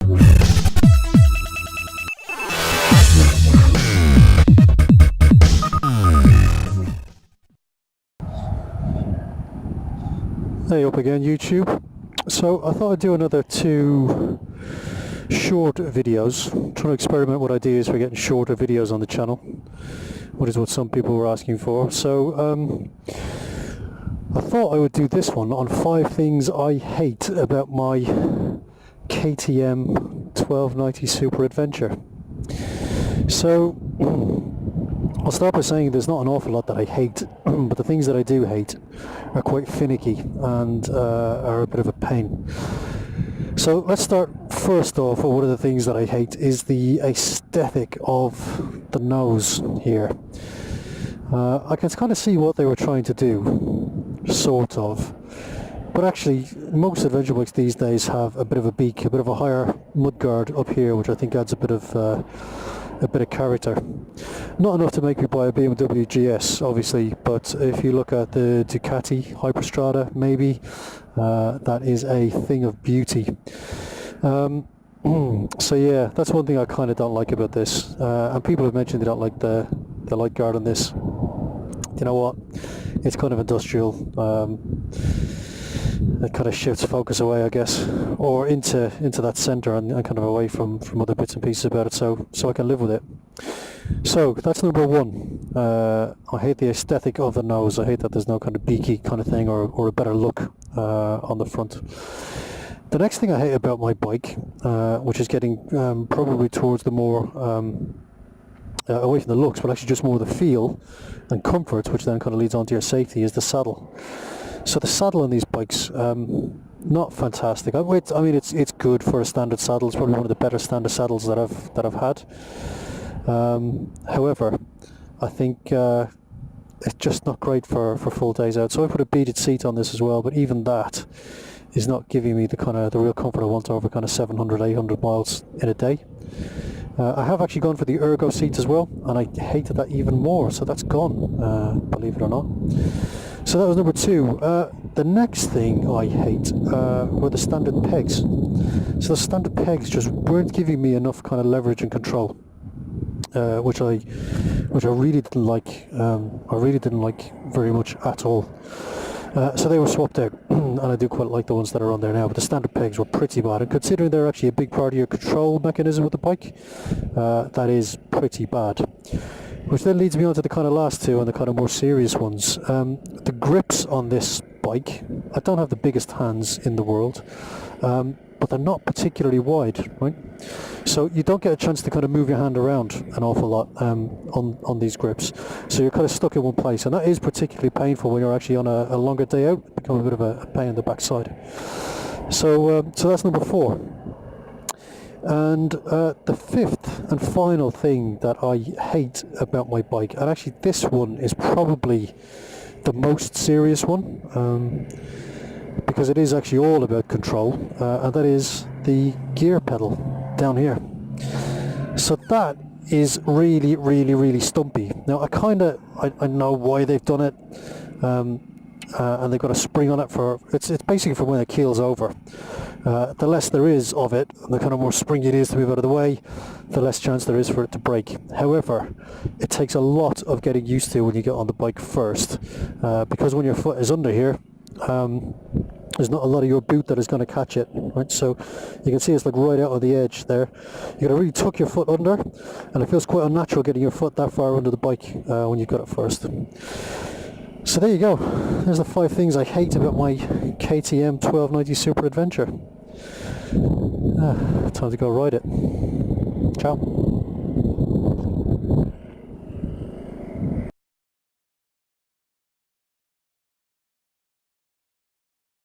Hey up again, YouTube. So I thought I'd do another 2 short videos. I'm trying to experiment with ideas for getting shorter videos on the channel, which is what some people were asking for. So I thought I would do this one on 5 things I hate about my KTM 1290 Super Adventure. So I'll start by saying there's not an awful lot that I hate, but the things that I do hate are quite finicky and are a bit of a pain. So let's start first off. One of the things that I hate is the aesthetic of the nose here. I can kind of see what they were trying to do, sort of. But actually, most adventure bikes these days have a bit of a beak, a bit of a higher mudguard up here, which I think adds a bit of character. Not enough to make me buy a BMW GS, obviously, but if you look at the Ducati Hyperstrada, maybe, that is a thing of beauty. So yeah, that's one thing I kind of don't like about this. And people have mentioned they don't like the light guard on this. You know what? It's kind of industrial. It kind of shifts focus away, I guess, or into that centre and kind of away from other bits and pieces about it, so I can live with it. So that's number 1. I hate the aesthetic of the nose. I hate that there's no kind of beaky kind of thing or a better look on the front. The next thing I hate about my bike, which is getting probably towards the more away from the looks, but actually just more the feel and comfort, which then kind of leads on to your safety, is the saddle. So the saddle on these bikes, not fantastic. I mean, it's good for a standard saddle. It's probably one of the better standard saddles that I've had. However, I think it's just not great for full days out. So I put a beaded seat on this as well, but even that is not giving me the real comfort I want over kind of 700, 800 miles in a day. I have actually gone for the ergo seats as well, and I hated that even more. So that's gone, believe it or not. So that was number 2. The next thing I hate were the standard pegs. So the standard pegs just weren't giving me enough kind of leverage and control, which I really didn't like. I really didn't like very much at all. So they were swapped out, and I do quite like the ones that are on there now, but the standard pegs were pretty bad, and considering they're actually a big part of your control mechanism with the bike, that is pretty bad. Which then leads me on to the kind of last 2 and the kind of more serious ones. The grips on this bike, I don't have the biggest hands in the world, but they're not particularly wide, right? So you don't get a chance to kind of move your hand around an awful lot on these grips. So you're kind of stuck in one place, and that is particularly painful when you're actually on a longer day out. It becomes a bit of a pain in the backside. So that's number 4. And the 5th and final thing that I hate about my bike, and actually this one is probably the most serious one, because it is actually all about control, and that is the gear pedal down here. So that is really, really, really stumpy. Now I know why they've done it, and they've got a spring on it it's basically for when it keels over. The less there is of it, and the kind of more springy it is to move out of the way, the less chance there is for it to break. However, it takes a lot of getting used to when you get on the bike first, because when your foot is under here, there's not a lot of your boot that is going to catch it, right? So you can see it's like right out on the edge there. You got to really tuck your foot under, and it feels quite unnatural getting your foot that far under the bike when you've got it first. So there you go. There's the 5 things I hate about my KTM 1290 Super Adventure. Time to go ride it. Ciao.